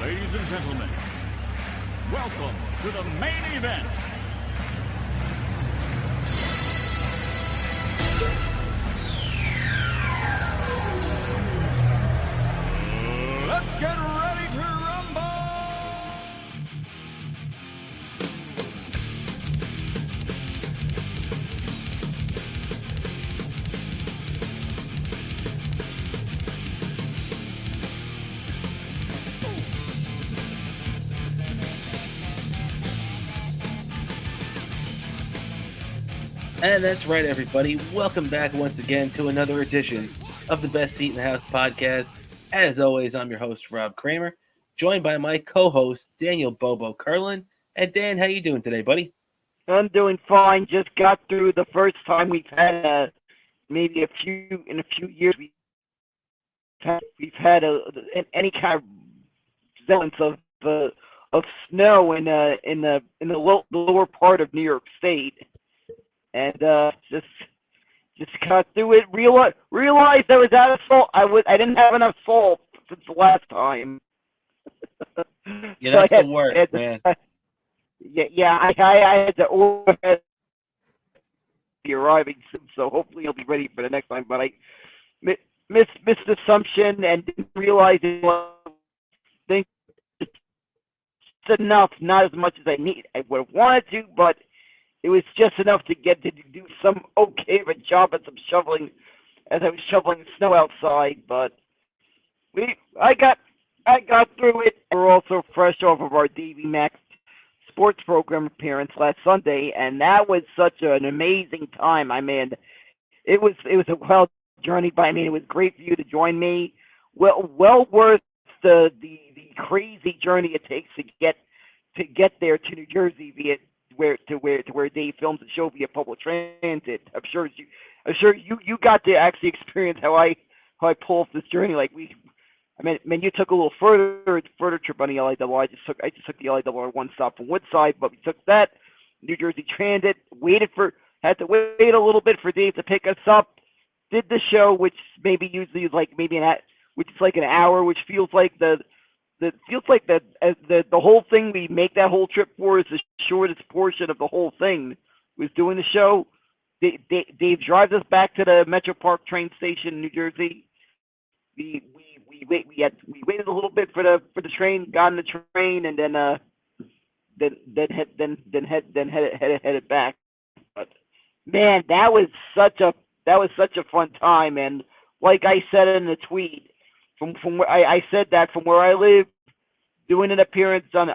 Ladies and gentlemen, welcome to the main event. Let's get ready to rumble! And that's right, everybody. Welcome back once again to another edition of the Best Seat in the House podcast. As always, I'm your host, Rob Kramer, joined by my co-host, Daniel Bobo Curlin. And Dan, how you doing today, buddy? I'm doing fine. Just got through the first time we've had maybe in a few years we've had any kind of semblance of snow in the lower part of New York State. And just got through it. Realized I was out of salt. I didn't have enough salt since the last time. Yeah, that's the worst, man. I had to order be arriving soon, so hopefully he'll be ready for the next time. But I missed assumption and didn't realize it was think it's enough, not as much as I would have wanted to, but it was just enough to get to do some okay of a job at some shoveling as I was shoveling snow outside. But I got through it. We're also fresh off of our Davey Mac Sports Program appearance last Sunday, and that was such an amazing time. I mean, it was a wild journey, but I mean, it was great for you to join me. Well worth the crazy journey it takes to get there to New Jersey via where Dave films the show via public transit. I'm sure you got to actually experience how I pull off this journey. Like you took a little further trip on the LIW. I just took the LIW one stop from Woodside, but we took that New Jersey Transit. Had to wait a little bit for Dave to pick us up. Did the show, which usually is like which is like an hour, which feels like the whole thing we make that whole trip for is the shortest portion of the whole thing. Was doing the show. Dave drives us back to the Metro Park train station in New Jersey. We waited a little bit for the train, got on the train, and then headed back. But man, that was such a fun time. And like I said in the tweet, from where I said that from where I live, doing an appearance on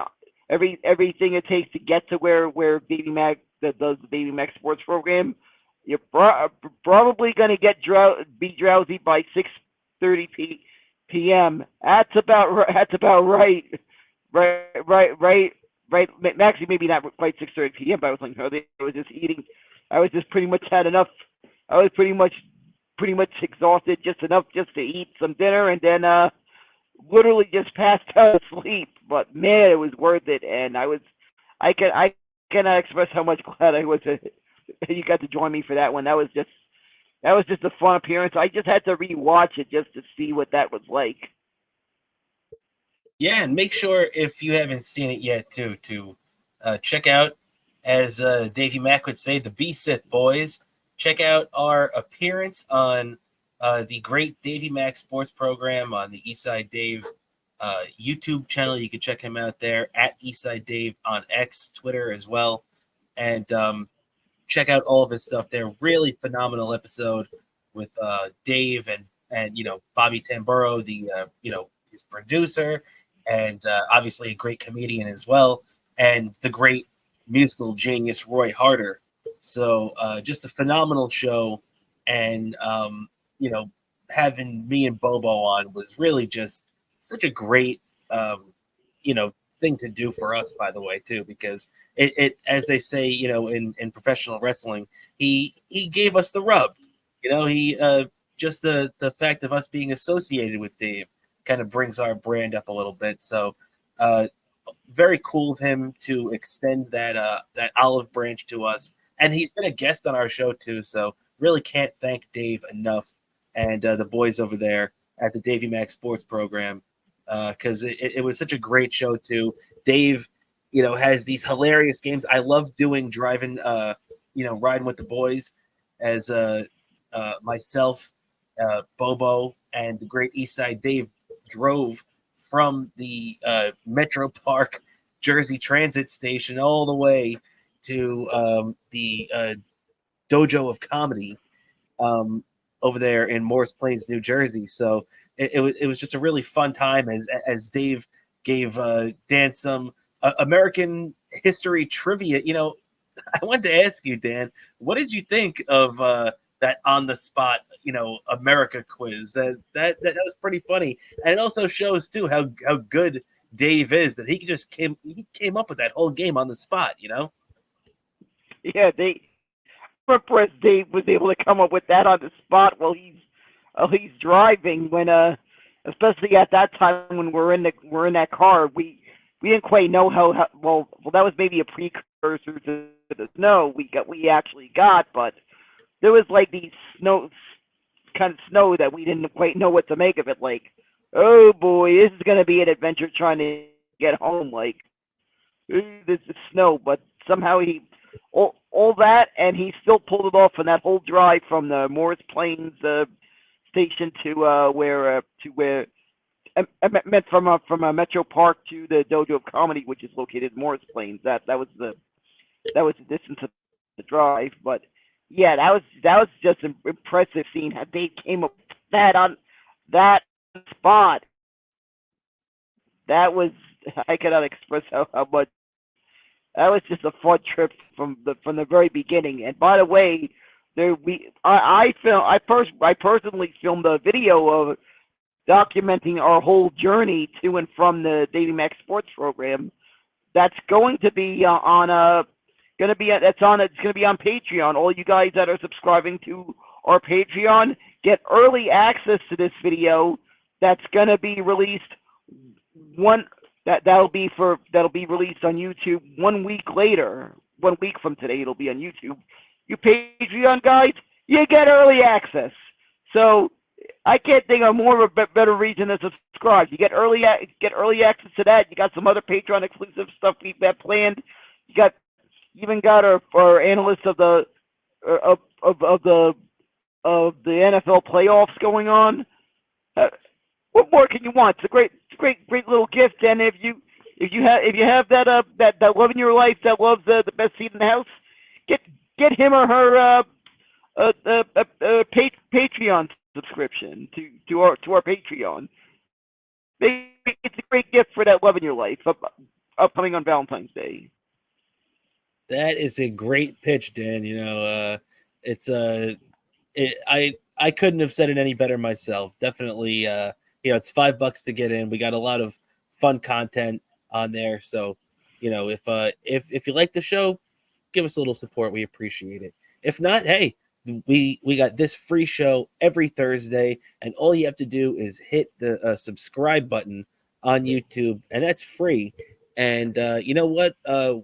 everything it takes to get to where Davey Mac does the Davey Mac Sports Program, you're probably going to be drowsy by 6:30 p.m. That's about right. Actually, maybe not quite 6:30 p.m. But I was like, no, I was just eating. I was just pretty much had enough. I was pretty much exhausted, just enough just to eat some dinner, and then literally just passed out asleep. But man, it was worth it, and I cannot express how much glad I was that you got to join me for that one. That was just a fun appearance. I just had to rewatch it just to see what that was like. Yeah, and make sure if you haven't seen it yet to check out, as Davey Mac would say, the B-Sit boys. Check out our appearance on the great Davey Mac Sports Program on the Eastside Dave YouTube channel. You can check him out there at Eastside Dave on X, Twitter as well. And check out all of his stuff there. Really phenomenal episode with Dave and Bobby Tamburo, the his producer, and obviously a great comedian as well, and the great musical genius Roy Harder. So just a phenomenal show, and having me and Bobo on was really just such a great thing to do for us, by the way, too, because it as they say, in professional wrestling, he gave us the rub. He just the fact of us being associated with Dave kind of brings our brand up a little bit. So very cool of him to extend that olive branch to us. And he's been a guest on our show too, so really can't thank Dave enough, and the boys over there at the Davey Mac Sports Program. because it was such a great show too. Dave, has these hilarious games. I love doing driving, riding with the boys as myself, Bobo, and the great East Side Dave drove from the Metro Park Jersey Transit Station all the way to the Dojo of Comedy over there in Morris Plains, New Jersey. So it was just a really fun time as Dave gave Dan some American history trivia. I wanted to ask you, Dan, what did you think of that on the spot, America quiz? That was pretty funny, and it also shows too how good Dave is, that he came up with that whole game on the spot. Yeah, impressed Dave was able to come up with that on the spot while he's driving. When especially at that time when we're in that car, we didn't quite know how well that was maybe a precursor to the snow we actually got, but there was like these kind of snow that we didn't quite know what to make of it. Like, oh boy, this is gonna be an adventure trying to get home. Like, this is snow, but somehow he all that, and he still pulled it off on that whole drive from the Morris Plains station to where I meant from a Metro Park to the Dojo of Comedy, which is located in Morris Plains. That was the distance of the drive. But yeah, that was just an impressive seeing how they came up with that on that spot. That was, I cannot express how much. That was just a fun trip from the very beginning. And by the way, I personally filmed a video of documenting our whole journey to and from the Davey Mac Sports Program. That's going to be it's going to be on Patreon. All you guys that are subscribing to our Patreon get early access to this video. That's going to be released that'll be released on YouTube 1 week later. 1 week from today, it'll be on YouTube. You Patreon guys, you get early access. So I can't think of more of a better reason to subscribe. You get early access to that. You got some other Patreon exclusive stuff we've got planned. You even got our analysts of the NFL playoffs going on. What more can you want? It's a great little gift. And if you have that love in your life that loves the best seat in the house, get him or her Patreon subscription to our Patreon. It's a great gift for that love in your life upcoming on Valentine's Day. That is a great pitch, Dan. I couldn't have said it any better myself. Definitely, it's $5 to get in. We got a lot of fun content on there. So, if you like the show, give us a little support. We appreciate it. If not, hey, we got this free show every Thursday, and all you have to do is hit the subscribe button on YouTube, and that's free. And you know what?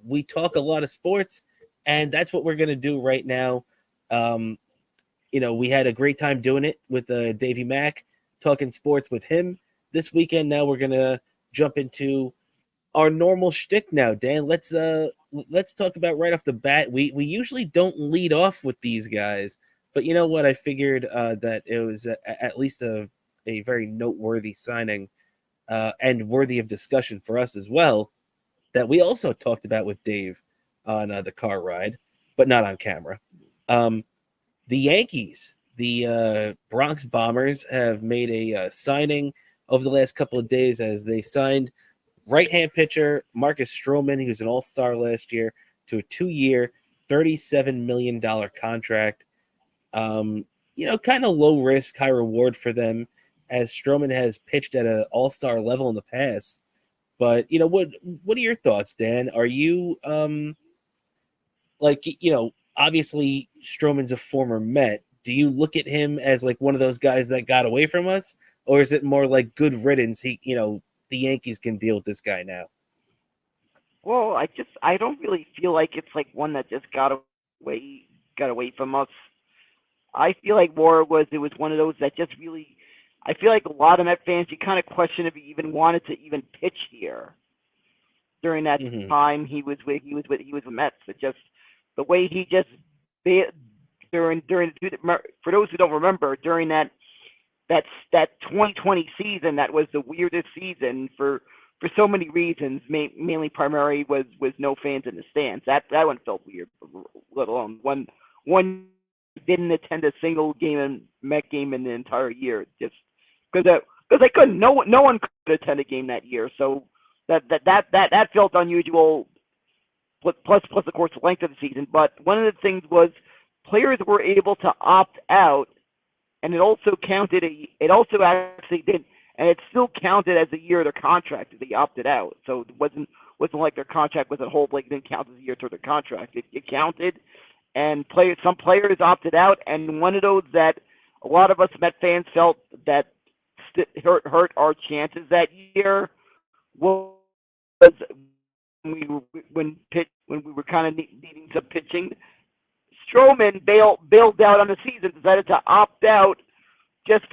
We talk a lot of sports, and that's what we're going to do right now. We had a great time doing it with Davey Mac, talking sports with him this weekend. Now we're going to jump into our normal shtick now, Dan. Let's talk about right off the bat. We usually don't lead off with these guys, but you know what? I figured that it was at least a very noteworthy signing and worthy of discussion for us as well, that we also talked about with Dave on the car ride, but not on camera. The Yankees, the Bronx Bombers, have made a signing over the last couple of days as they signed right-hand pitcher Marcus Stroman, he was an all-star last year, to a 2-year, $37 million contract. Kind of low risk, high reward for them, as Stroman has pitched at an all-star level in the past. But, what are your thoughts, Dan? Are you, obviously Stroman's a former Met. Do you look at him as like one of those guys that got away from us? Or is it more like good riddance? The Yankees can deal with this guy now. Well, I don't really feel like it's like one that just got away from us. I feel like it was one of those that just really I feel like a lot of Met fans, you kind of question if he even wanted to even pitch here during that Mm-hmm. time he was with Mets. It just the way he just during for those who don't remember during that 2020 season, that was the weirdest season for so many reasons. Mainly, primary was no fans in the stands. That one felt weird. Let alone one didn't attend a single Met game in the entire year, just because they couldn't. No one could attend a game that year. So that felt unusual. Plus, of course, the length of the season. But one of the things was players were able to opt out, and it also counted. It also actually did, and it still counted as a year of their contract if they opted out. So it wasn't like their contract was a whole, like, didn't count as a year toward their contract. It counted, and some players opted out, and one of those that a lot of us Met fans felt that hurt our chances that year was when we were kind of needing some pitching. Stroman bailed out on the season, decided to opt out. Just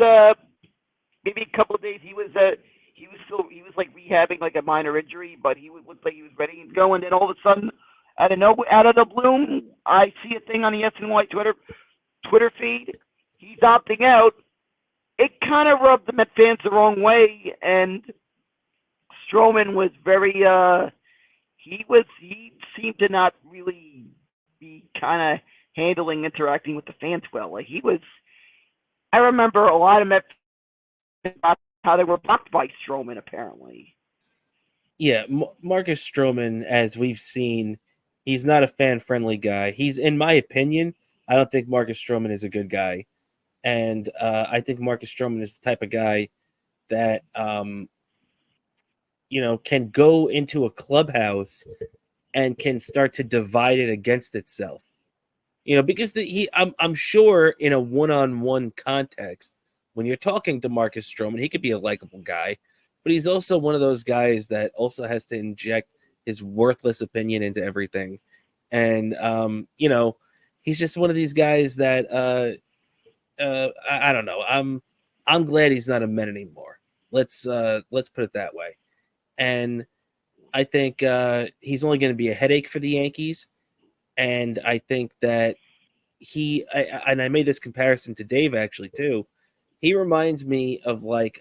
maybe a couple of days. He was like rehabbing like a minor injury, but he looked like he was ready to go. And then all of a sudden, out of the blue, I see a thing on the SNY Twitter feed. He's opting out. It kind of rubbed the Met fans the wrong way, and Stroman was very he seemed to not really be kind of interacting with the fans well. Like I remember a lot of Met fans about how they were blocked by Stroman, apparently. Yeah, Marcus Stroman, as we've seen, he's not a fan-friendly guy. In my opinion, I don't think Marcus Stroman is a good guy. And I think Marcus Stroman is the type of guy that, can go into a clubhouse and can start to divide it against itself. Because I'm sure in a one-on-one context, when you're talking to Marcus Stroman, he could be a likable guy, but he's also one of those guys that also has to inject his worthless opinion into everything. And, he's just one of these guys that, I don't know. I'm glad he's not a Met anymore. Let's put it that way. And I think he's only going to be a headache for the Yankees. And I think that I made this comparison to Dave actually too. He reminds me of like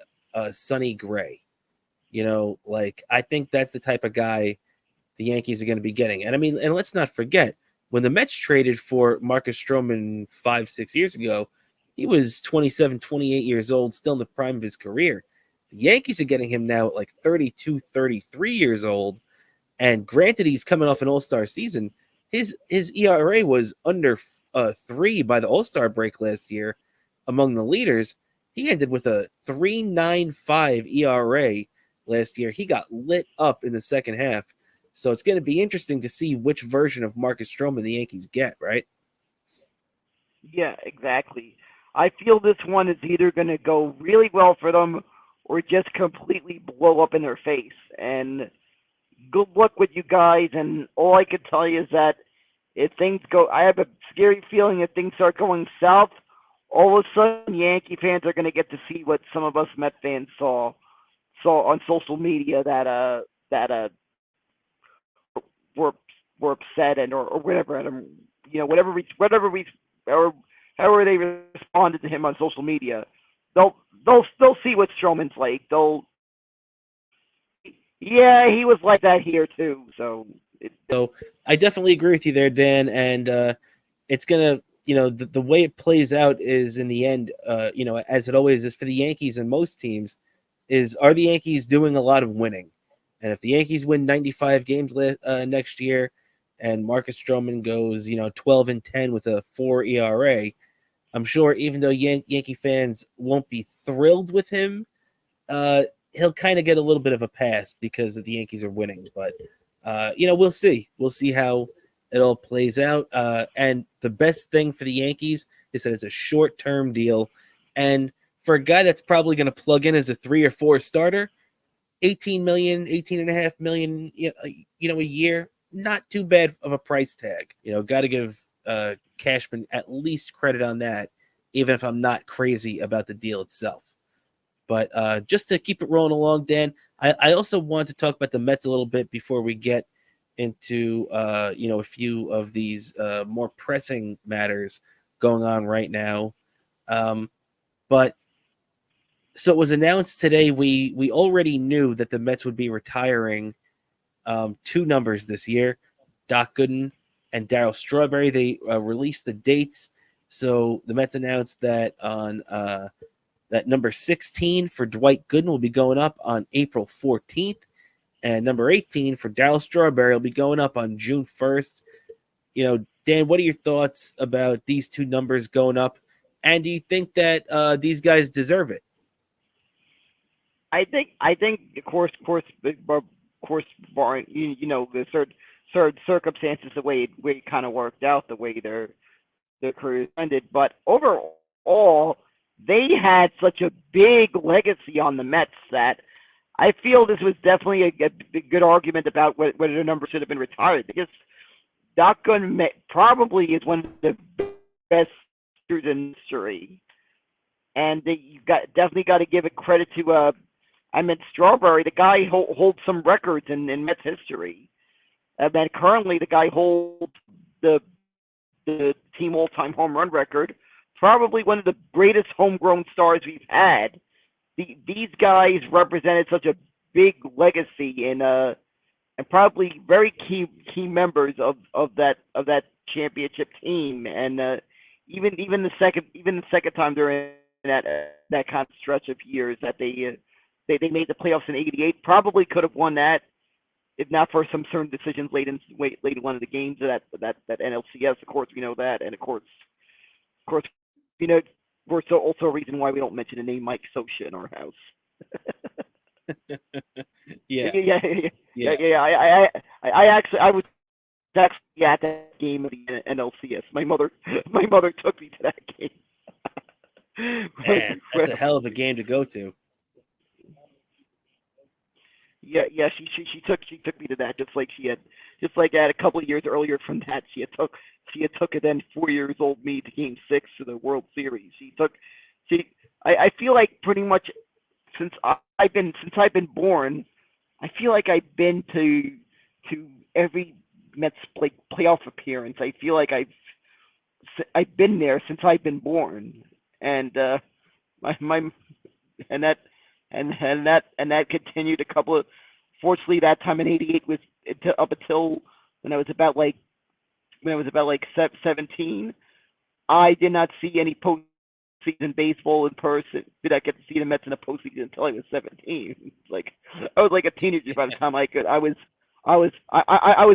Sonny Gray. Like I think that's the type of guy the Yankees are going to be getting. And I mean, and let's not forget, when the Mets traded for Marcus Stroman 5-6 years ago, he was 27, 28 years old, still in the prime of his career. The Yankees are getting him now at like 32, 33 years old. And granted, he's coming off an all-star season. His ERA was under 3 by the all-star break last year among the leaders. He ended with a 3.95 ERA last year. He got lit up in the second half. So it's going to be interesting to see which version of Marcus Stroman the Yankees get, right? Yeah, exactly. I feel this one is either going to go really well for them or just completely blow up in their face. And good luck with you guys. And all I can tell you is that if things go, I have a scary feeling if things start going south, all of a sudden Yankee fans are going to get to see what some of us Met fans saw on social media that were upset and or whatever. And, whatever we or however they responded to him on social media, they'll see what Stroman's like. He was like that here too. So I definitely agree with you there, Dan. And it's gonna, the way it plays out is in the end, as it always is for the Yankees and most teams, are the Yankees doing a lot of winning? And if the Yankees win 95 games next year, and Marcus Stroman goes, 12-10 with a 4 ERA, I'm sure even though Yankee fans won't be thrilled with him, he'll kind of get a little bit of a pass because the Yankees are winning. But, we'll see. We'll see how it all plays out. And the best thing for the Yankees is that it's a short-term deal. And for a guy that's probably going to plug in as a 3 or 4 starter, $18 million, $18.5 million, a year, not too bad of a price tag. Got to give Cashman at least credit on that, even if I'm not crazy about the deal itself. But just to keep it rolling along, Dan, I also want to talk about the Mets a little bit before we get into a few of these more pressing matters going on right now. But so it was announced today. We already knew that the Mets would be retiring two numbers this year, Doc Gooden and Darryl Strawberry. They released the dates. So the Mets announced that on that number 16 for Dwight Gooden will be going up on April 14th, and number 18 for Darryl Strawberry will be going up on June 1st. Dan, what are your thoughts about these two numbers going up? And do you think that these guys deserve it? I think, of course, barring the certain circumstances, the way it kind of worked out, the way their careers ended. But overall, they had such a big legacy on the Mets that I feel this was definitely a good argument about whether the number should have been retired, because Doc Gooden probably is one of the best through the history, and you definitely got to give it credit to Strawberry. The guy holds some records in Mets history. And then currently the guy holds the team all-time home run record. Probably one of the greatest homegrown stars we've had. These guys represented such a big legacy and probably very key members of that championship team. And even the second time during that kind of stretch of years that they made the playoffs in '88, probably could have won that if not for some certain decisions late in one of the games of that NLCS. Of course, we know that, and of course, we're also a reason why we don't mention the name Mike Scioscia in our house. Yeah. I was actually at that game of the NLCS. My mother took me to that game. Man, that's a hell of a game to go to. Yeah, she took me to that, just like a couple of years earlier from that, she had took a then 4 years old me to Game 6 of the World Series. I feel like pretty much since I've been born, I feel like I've been to every Mets playoff appearance. I feel like I've been there since I've been born, and that continued a couple of. Fortunately, that time in '88 was up until when I was about 17. I did not see any postseason baseball in person. Did I get to see the Mets in a postseason until I was 17? I was like a teenager by the time I was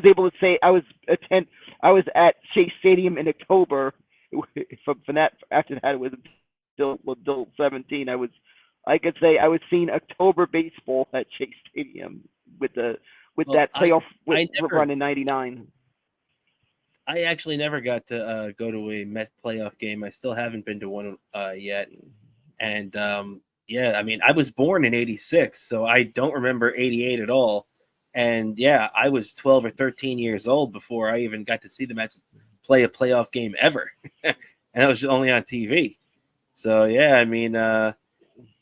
able to say I was at Shea Stadium in October. From that, after that, it was until 17. I could say I was seeing October baseball at Shea Stadium with that playoff run in '99. I actually never got to go to a Mets playoff game. I still haven't been to one yet. And I was born in '86, so I don't remember '88 at all. And yeah, I was 12 or 13 years old before I even got to see the Mets play a playoff game ever, and that was only on TV. So yeah,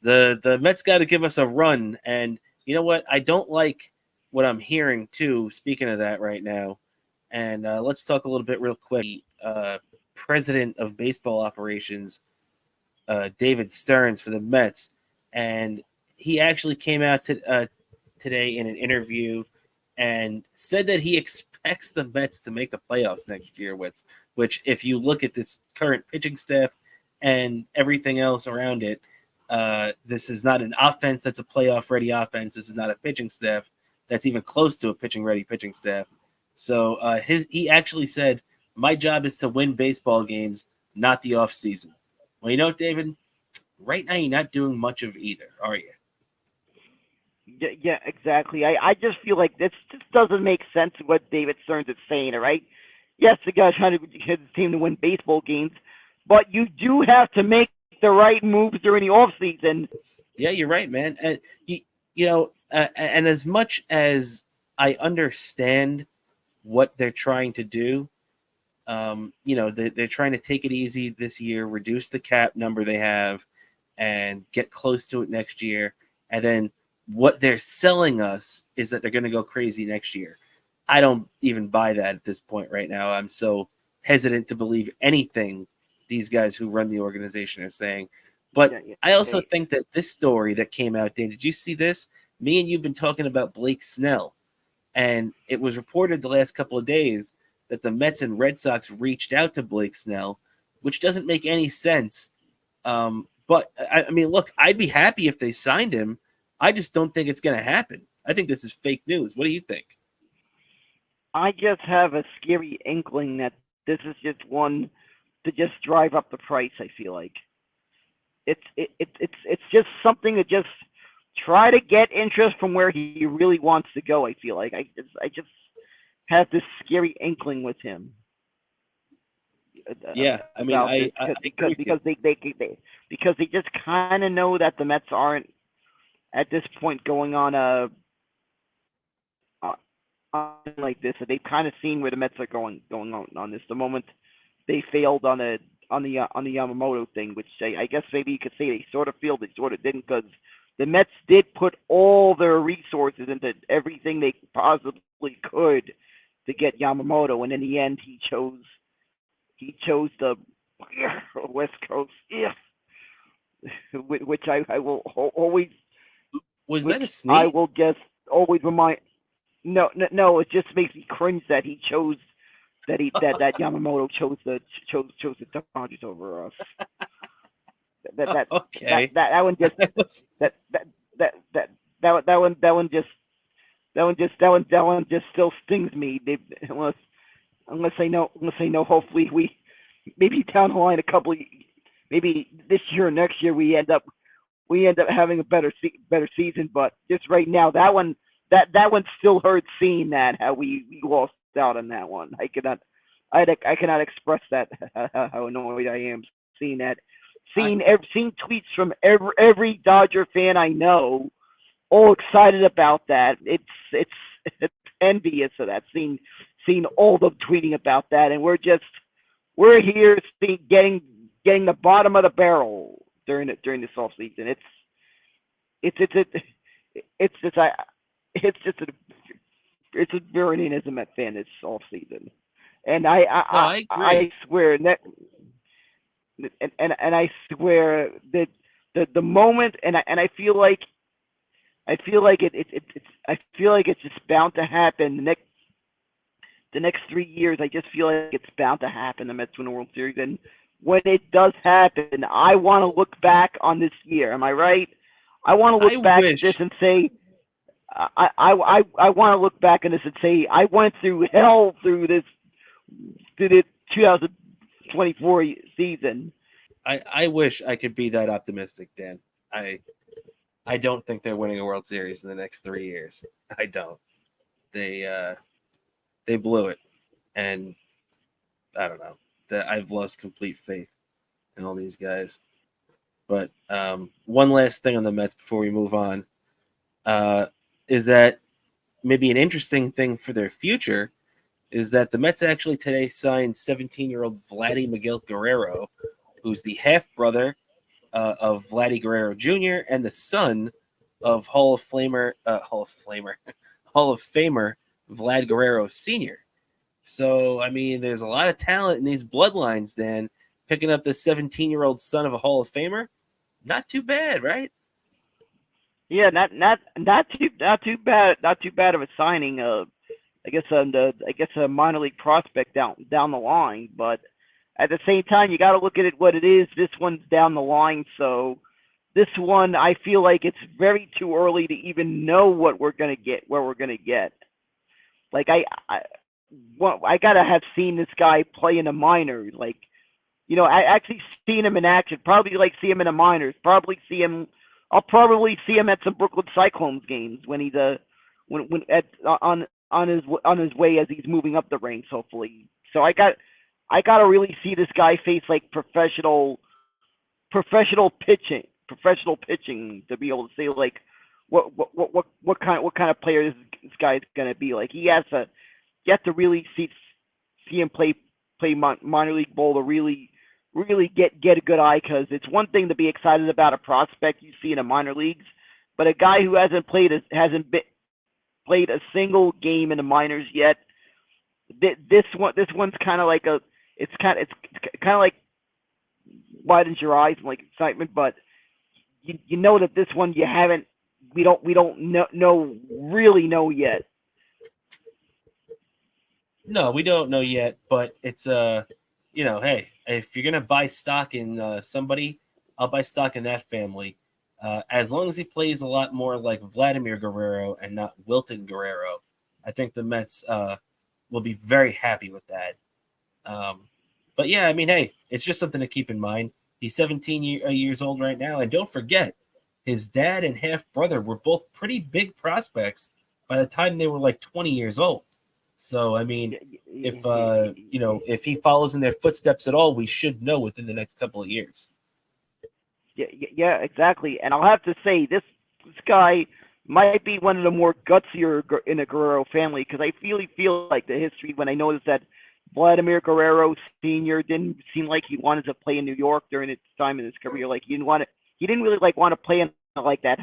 the Mets got to give us a run. And you know what? I don't like what I'm hearing, too, speaking of that right now. And let's talk a little bit real quick. President of Baseball Operations, David Stearns for the Mets. And he actually came out today in an interview and said that he expects the Mets to make the playoffs next year, which if you look at this current pitching staff and everything else around it, this is not an offense that's a playoff-ready offense. This is not a pitching staff that's even close to a pitching-ready pitching staff. So he actually said, my job is to win baseball games, not the offseason. Well, you know what, David? Right now you're not doing much of either, are you? Yeah, exactly. I just feel like this just doesn't make sense what David Stearns is saying, all right? Yes, the guy's trying to get his team to win baseball games, but you do have to make the right moves during the offseason. Yeah, you're right, man. And and as much as I understand what they're trying to do, they're trying to take it easy this year, reduce the cap number they have, and get close to it next year. And then what they're selling us is that they're going to go crazy next year. I don't even buy that at this point right now. I'm so hesitant to believe anything these guys who run the organization are saying. But I also think that this story that came out, Dan, did you see this? Me and you've been talking about Blake Snell, and it was reported the last couple of days that the Mets and Red Sox reached out to Blake Snell, which doesn't make any sense. But I mean, look, I'd be happy if they signed him. I just don't think it's going to happen. I think this is fake news. What do you think? I just have a scary inkling that this is just one to just drive up the price. I feel like it's just something to just try to get interest from where he really wants to go. I feel like I just have this scary inkling with him. Yeah, I mean, because they just kind of know that the Mets aren't at this point going on like this. So they've kind of seen where the Mets are going on this. The moment they failed on the Yamamoto thing, which I guess maybe you could say they sort of failed, they sort of didn't, because the Mets did put all their resources into everything they possibly could to get Yamamoto, and in the end, he chose the West Coast, which I will always. Was that a sneeze? I will just always remind. No. It just makes me cringe that he chose that Yamamoto chose the Dodgers over us. Okay. That one just that one just still stings me. Unless I know. Hopefully maybe down the line maybe this year or next year we end up having a better season. But just right now, that one still hurts seeing that, how we lost out on that one. I cannot express that how annoyed I am seeing that. Seeing tweets from every Dodger fan I know, all excited about that. It's envious of that. Seeing all of them tweeting about that, and we're here getting the bottom of the barrel during this off season. It's burning as a Met fan this off season, and I swear that. And I swear that the moment, and I feel like it's just bound to happen. The next 3 years, I just feel like it's bound to happen. The Mets win the World Series, and when it does happen, I want to look back on this year. Am I right? I want to look back at this and say, I want to look back on this and say, I went through hell through the 2024 season. I wish I could be that optimistic, Dan. I don't think they're winning a World Series in the next 3 years. I don't. They blew it, and I don't know. I've lost complete faith in all these guys. But one last thing on the Mets before we move on is that maybe an interesting thing for their future is that the Mets actually today signed 17-year-old Vladdy Miguel Guerrero, who's the half-brother of Vladdy Guerrero Jr. and the son of Hall of Famer Vlad Guerrero Sr. So, I mean, there's a lot of talent in these bloodlines, Dan. Picking up the 17-year-old son of a Hall of Famer, not too bad, right? Yeah, not too bad of a signing. I guess a minor league prospect down the line, but at the same time, you got to look at it what it is. This one's down the line, so this one I feel like it's very too early to even know what we're gonna get, where we're gonna get. Like I gotta have seen this guy play in the minors. Like, I actually seen him in action. Probably see him in the minors. I'll probably see him at some Brooklyn Cyclones games when he's on his way as he's moving up the ranks, hopefully. So I got to really see this guy face like professional pitching to be able to say like what kind of player this guy's gonna be. Like you have to really see him play minor league ball to really really get a good eye, because it's one thing to be excited about a prospect you see in the minor leagues, but a guy who hasn't played a single game in the minors yet. This one's kind of like it's kind of like widens your eyes and like excitement, but you know that this one you haven't we don't really know yet. No, we don't know yet, but it's hey, if you're gonna buy stock in somebody, I'll buy stock in that family. As long as he plays a lot more like Vladimir Guerrero and not Wilton Guerrero, I think the Mets will be very happy with that. But yeah, I mean, hey, it's just something to keep in mind. He's 17 years old right now, and don't forget, his dad and half brother were both pretty big prospects by the time they were like 20 years old. So I mean, if he follows in their footsteps at all, we should know within the next couple of years. Yeah, exactly. And I'll have to say, this guy might be one of the more gutsier in the Guerrero family, because I feel like the history when I noticed that Vladimir Guerrero Sr. didn't seem like he wanted to play in New York during his time in his career. Like he didn't really like want to play in like that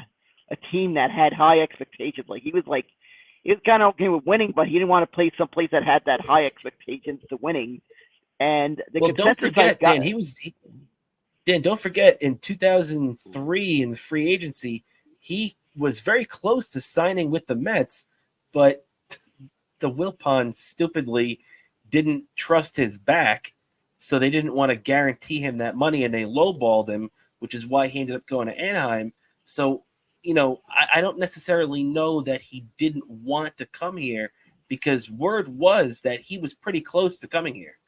a team that had high expectations. Like he was kind of okay with winning, but he didn't want to play someplace that had that high expectations to winning. And the Well, don't consensus forget, I got, Dan, don't forget in 2003 in the free agency, he was very close to signing with the Mets, but the Wilpons stupidly didn't trust his back, so they didn't want to guarantee him that money, and they lowballed him, which is why he ended up going to Anaheim. So, I don't necessarily know that he didn't want to come here, because word was that he was pretty close to coming here.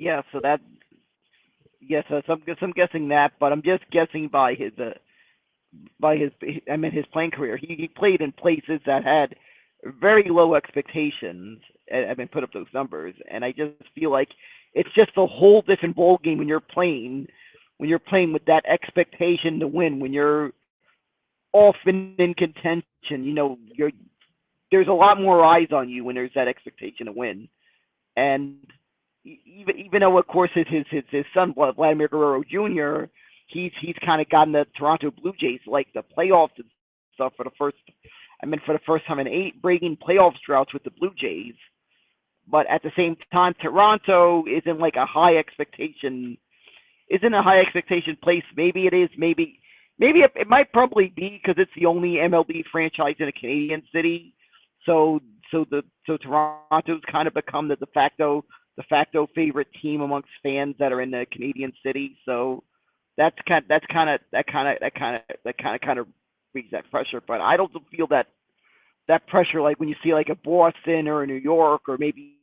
yeah. So that yes, so I'm guessing that, but I'm just guessing by his playing career. He played in places that had very low expectations. Put up those numbers, and I just feel like it's just a whole different ball game when you're playing with that expectation to win. When you're often in contention, there's a lot more eyes on you when there's that expectation to win. And even though, of course, his son Vladimir Guerrero Jr., he's kind of gotten the Toronto Blue Jays like the playoffs and stuff for the first time in 8 breaking playoff droughts with the Blue Jays. But at the same time, Toronto isn't like a high expectation place. Maybe it is. Maybe it might probably be because it's the only MLB franchise in a Canadian city. So Toronto's kind of become the de facto favorite team amongst fans that are in the Canadian city. So that kind of brings that pressure. But I don't feel that pressure like when you see like a Boston or a New York, or maybe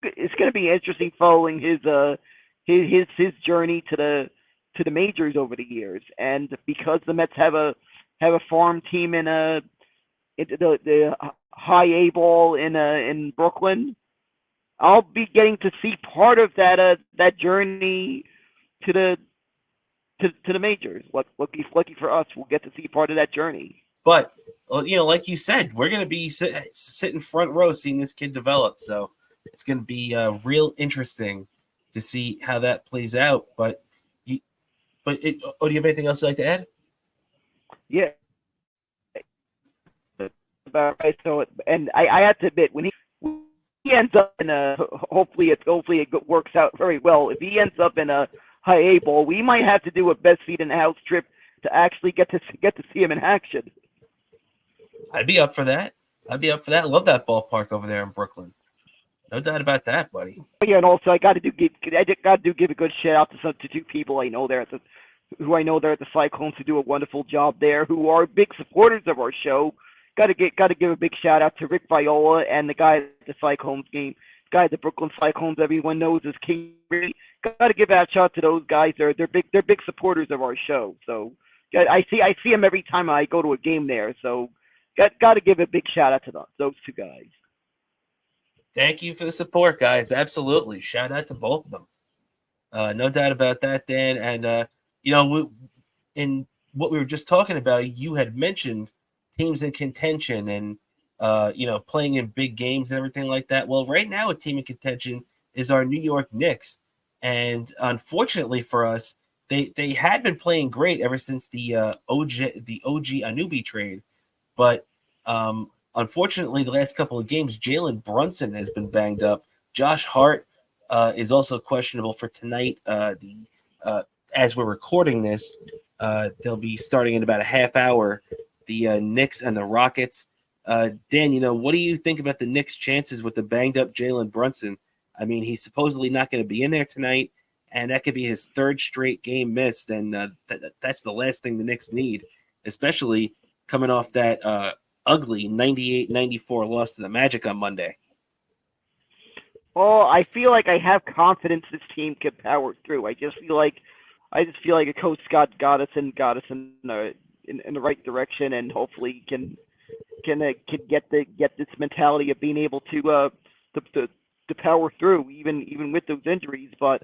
it's going to be interesting following his journey to the majors over the years. And because the Mets have a farm team in the high A ball in Brooklyn, I'll be getting to see part of that journey to the majors. Lucky for us, we'll get to see part of that journey. But like you said, we're going to be sitting front row seeing this kid develop. So it's going to be real interesting to see how that plays out. But do you have anything else you'd like to add? Yeah. So, and I have to admit, when he ends up in hopefully it works out very well. If he ends up in a high A ball, we might have to do a best seat in the house trip to actually get to see him in action. I'd be up for that. I love that ballpark over there in Brooklyn. No doubt about that, buddy. Yeah, and also I got to give a good shout out to 2 people I know there at the Cyclones who do a wonderful job there, who are big supporters of our show. Got to give a big shout out to Rick Viola and the guy at the Cyclones game, guy at the Brooklyn Cyclones everyone knows as King. Got to give a shout out to those guys. They're big supporters of our show. So I see them every time I go to a game there. So got to give a big shout out to those 2 guys. Thank you for the support, guys. Absolutely. Shout out to both of them. No doubt about that, Dan. And, in what we were just talking about, you had mentioned teams in contention and, playing in big games and everything like that. Well, right now a team in contention is our New York Knicks. And unfortunately for us, they had been playing great ever since the OG Anunoby trade, but unfortunately, the last couple of games, Jalen Brunson has been banged up. Josh Hart is also questionable for tonight. As we're recording this, they'll be starting in about a half hour. The Knicks and the Rockets. Dan, what do you think about the Knicks' chances with the banged up Jalen Brunson? I mean, he's supposedly not going to be in there tonight, and that could be his third straight game missed, and that's the last thing the Knicks need, especially coming off that ugly 98-94 loss to the Magic on Monday. Oh, I feel like I have confidence this team could power through. I just feel like a coach got us in the right direction, and hopefully can get this mentality of being able to power through even with those injuries. But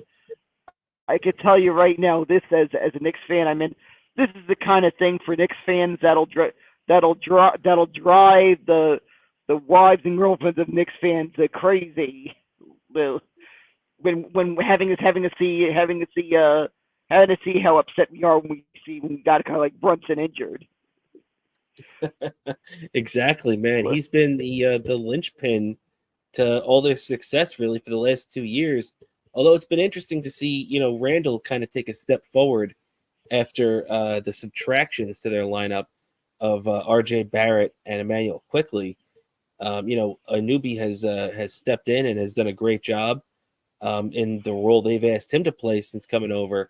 I could tell you right now, this as a Knicks fan, I mean, this is the kind of thing for Knicks fans that'll drive the wives and girlfriends of Knicks fans crazy. When having to see how upset we are when we got kind of like Brunson injured. Exactly, man. He's been the linchpin to all their success really for the last 2 years. Although it's been interesting to see, Randall kind of take a step forward after the subtractions to their lineup of R.J. Barrett and Emmanuel Quickley. Anunoby has stepped in and has done a great job in the role they've asked him to play since coming over.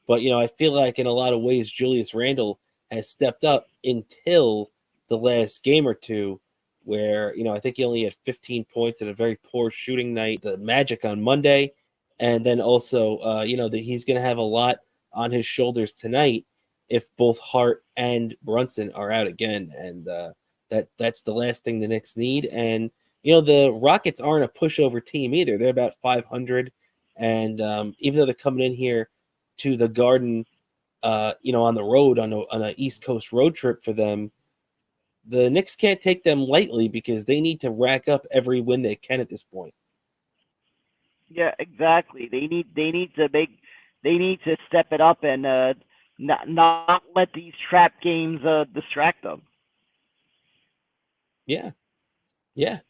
But, I feel like in a lot of ways, Julius Randle has stepped up until the last game or two where, I think he only had 15 points and a very poor shooting night, the Magic on Monday. And then also, that he's going to have a lot on his shoulders tonight if both Hart and Brunson are out again. And that's the last thing the Knicks need. And, the Rockets aren't a pushover team either. They're about 500. And even though they're coming in here to the Garden, on the road, on an East Coast road trip for them, the Knicks can't take them lightly because they need to rack up every win they can at this point. Yeah, exactly. They need to step it up and not let these trap games distract them. Yeah,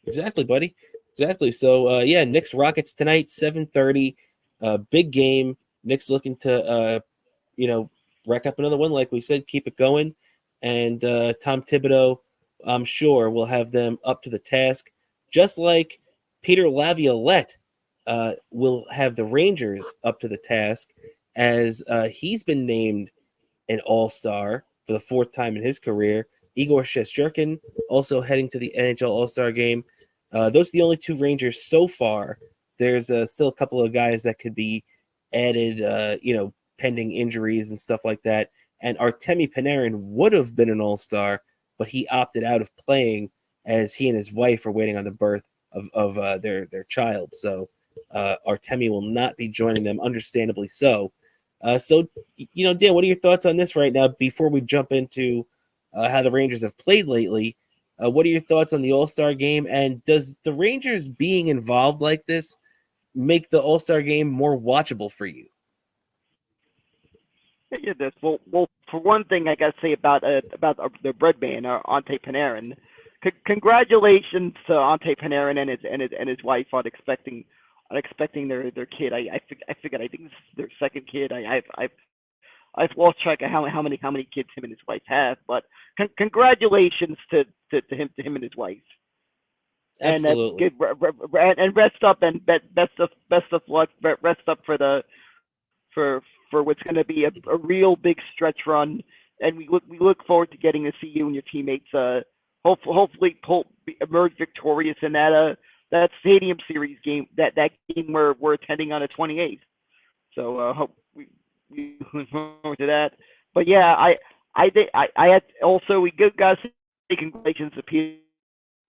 exactly, buddy. Exactly. So, Knicks Rockets tonight, 7:30, big game. Knicks looking to, rack up another one, like we said, keep it going. And Tom Thibodeau, I'm sure, will have them up to the task, just like Peter Laviolette will have the Rangers up to the task, as he's been named an all-star for the fourth time in his career. Igor Shesterkin also heading to the NHL All-Star game. Those are the only two Rangers so far. There's still a couple of guys that could be added, pending injuries and stuff like that. And Artemi Panarin would have been an all-star, but he opted out of playing as he and his wife are waiting on the birth of their child. So Artemi will not be joining them, understandably so. Dan, what are your thoughts on this right now before we jump into how the Rangers have played lately? What are your thoughts on the All-Star game? And does the Rangers being involved like this make the All-Star game more watchable for you? Yeah, that's well. For one thing, I got to say about the bread man, Ante Panarin. Congratulations to Ante Panarin and his wife on expecting their kid. I figured I think this is their second kid. I've lost track of how many kids him and his wife have, but congratulations to him and his wife. Absolutely. And rest up and best of luck. Rest up for what's going to be a real big stretch run, and we look forward to getting to see you and your teammates. Hopefully emerge victorious in that Stadium Series game, that game we're attending on the 28th. So hope we look forward to that. But yeah, I had also we guys say congratulations to Peter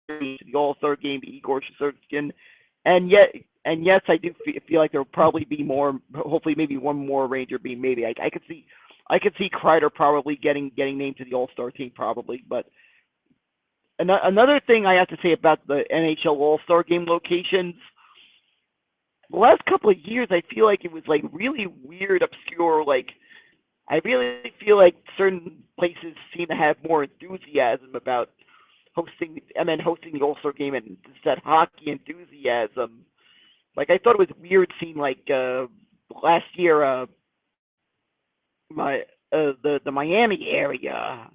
to the All-Star game, Igor Shesterkin, and yes, I do feel like there will probably be more. Hopefully, maybe one more Ranger being maybe. I could see Kreider probably getting named to the All-Star team probably. But another thing I have to say about the NHL All-Star game locations, the last couple of years, I feel like it was like really weird, obscure. Like I really feel like certain places seem to have more enthusiasm about hosting the All-Star game and just that hockey enthusiasm. Like I thought it was weird seeing like last year the Miami area.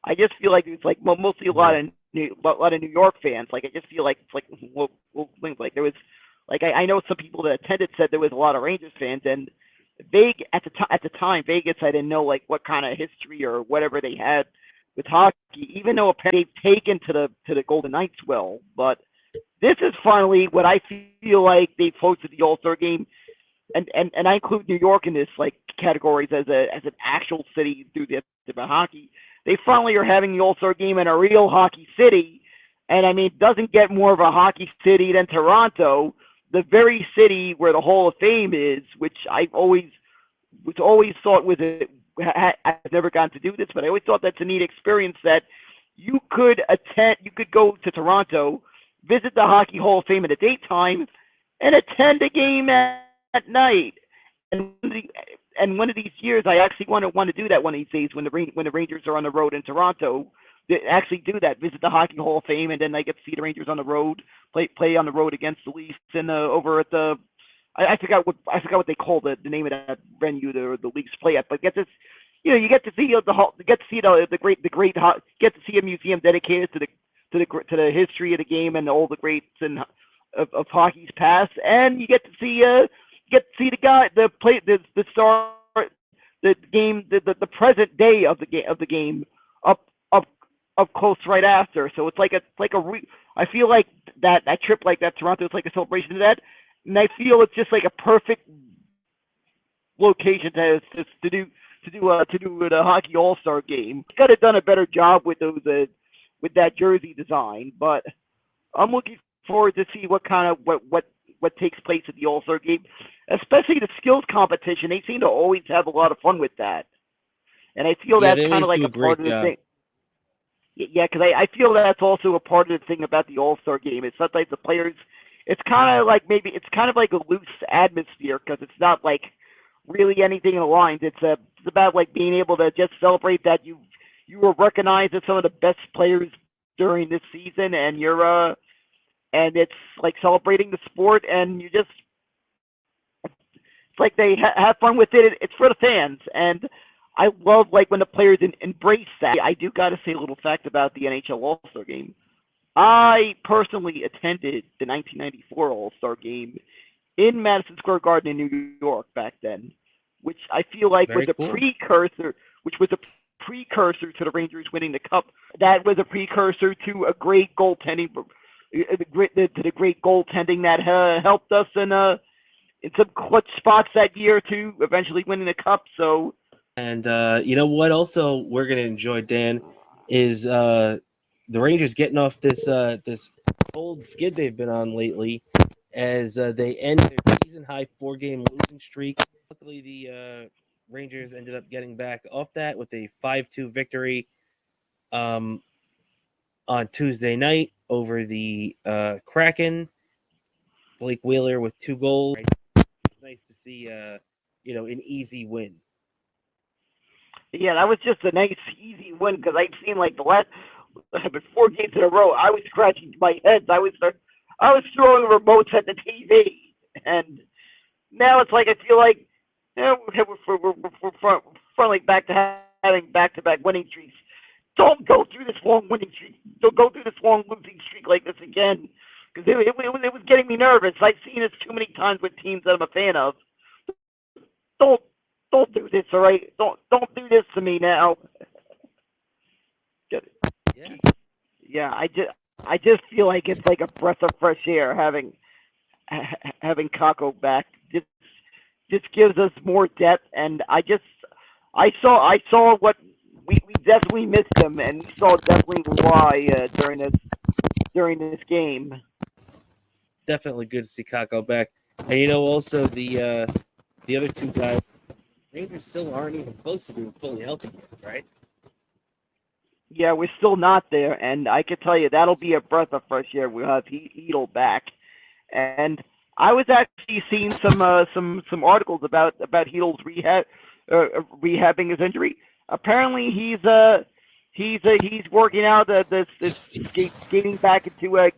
I just feel like it's like mostly a lot of New York fans. Like I just feel like it's like things like there was like I know some people that attended said there was a lot of Rangers fans, and at the time Vegas, I didn't know like what kind of history or whatever they had with hockey, even though apparently they've taken to the Golden Knights well. But this is finally what I feel like they've hosted the All-Star game, and I include New York in this like categories as an actual city through this about hockey. They finally are having the All-Star game in a real hockey city, and I mean, it doesn't get more of a hockey city than Toronto, the very city where the Hall of Fame is, which I've always thought was I've never gotten to do this, but I always thought that's a neat experience that you could attend. You could go to Toronto, visit the Hockey Hall of Fame in the daytime, and attend a game at night. And one of these years, I actually want to do that one of these days when the Rangers are on the road in Toronto. They actually do that, visit the Hockey Hall of Fame, and then I get to see the Rangers on the road, play on the road against the Leafs and over at the I forgot what they call the name of that venue the Leafs play at, but get this, you get to see get to see a museum dedicated to the history of the game and all the greats and of hockey's past, and you get to see the guy the star the game the present day of the game up close right after. So it's I feel like that trip like that Toronto is like a celebration of that, and I feel it's just like a perfect location to do the hockey All-Star game. Could have done a better job with those with that jersey design, but I'm looking forward to see what takes place at the All-Star game, especially the skills competition. They seem to always have a lot of fun with that, and I feel that's kind of like a part of the thing. Yeah, because I feel that's also a part of the thing about the All-Star game. It's sometimes the players, it's kind of like a loose atmosphere because it's not like really anything in the lines. It's about like being able to just celebrate that you were recognized as some of the best players during this season, and and it's like celebrating the sport, and it's like they have fun with it. It's for the fans, and I love like when the players embrace that. I do got to say a little fact about the NHL All-Star Game. I personally attended the 1994 All-Star Game in Madison Square Garden in New York back then, which I feel like was a precursor to the Rangers winning the Cup. That was a precursor to a great goaltending, to the great goaltending that helped us in some clutch spots that year to eventually winning the Cup. So. And you know what? Also, we're gonna enjoy, Dan, is the Rangers getting off this old skid they've been on lately, as they end their season-high 4-game losing streak. Luckily, the Rangers ended up getting back off that with a 5-2 victory on Tuesday night over the Kraken. Blake Wheeler with 2 goals. It's nice to see an easy win. Yeah, that was just a nice, easy win because I'd seen like the last 4 games in a row. I was scratching my head. I was throwing remotes at the TV, and now it's like I feel like we're finally back to having back-to-back winning streaks. Don't go through this long winning streak. Don't go through this long losing streak like this again, because it was getting me nervous. I've seen this too many times with teams that I'm a fan of. Don't do this, all right? Don't do this to me now. Yeah. I just feel like it's like a breath of fresh air having Kakko back. Just gives us more depth, and I saw what we definitely missed him, and we saw definitely why during this game. Definitely good to see Kakko back, and also the other 2 guys. Rangers still aren't even close to being fully healthy yet, right? Yeah, we're still not there, and I can tell you that'll be a breath of fresh air. We'll have Hedl back, and I was actually seeing some articles about Heedle's rehabbing his injury. Apparently, he's working out this getting back into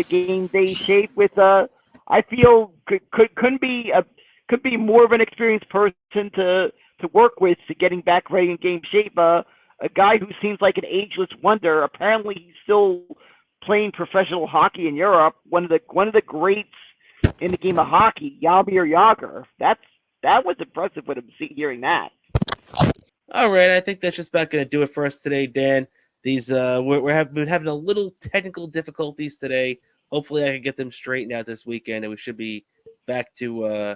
game day shape with I feel could be more of an experienced person to work with to getting back ready in game shape. A guy who seems like an ageless wonder. Apparently, he's still playing professional hockey in Europe. One of the greats in the game of hockey, Jaromir Jagr. That was impressive with him hearing that. All right, I think that's just about going to do it for us today, Dan. These we've been having a little technical difficulties today. Hopefully, I can get them straightened out this weekend, and we should be back to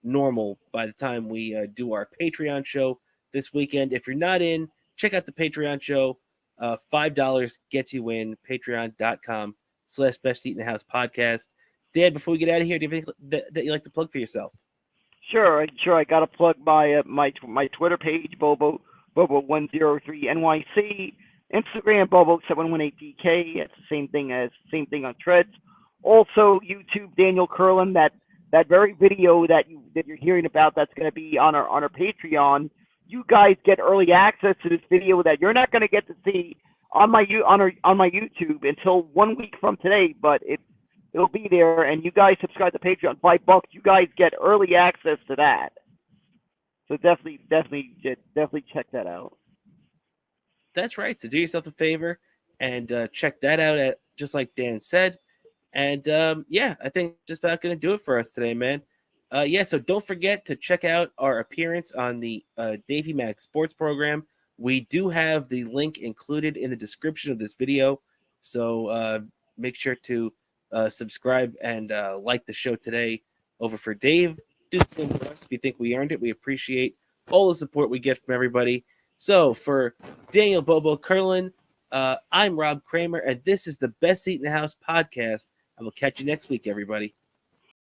normal by the time we do our Patreon show this weekend. If you're not in, check out the Patreon show. $5 gets you in. Patreon.com/Best Seat in the House podcast. Dan, before we get out of here, do you have anything that you'd like to plug for yourself? Sure. I got to plug my Twitter page, Bobo103 NYC, Instagram Bobo718DK. It's the same thing on Threads. Also, YouTube Daniel Curlin. That very video that you're hearing about, that's going to be on our Patreon. You guys get early access to this video that you're not going to get to see on my YouTube until 1 week from today, but it'll be there, and you guys subscribe to Patreon. $5, you guys get early access to that. So definitely check that out. That's right. So do yourself a favor and check that out, just like Dan said. And I think just about going to do it for us today, man. So don't forget to check out our appearance on the Davey Mac Sports Program. We do have the link included in the description of this video. So make sure to subscribe and like the show today over for Dave. Do the same for us if you think we earned it. We appreciate all the support we get from everybody. So for Daniel Bobo Curlin, I'm Rob Kramer, and this is the Best Seat in the House podcast. I will catch you next week, everybody.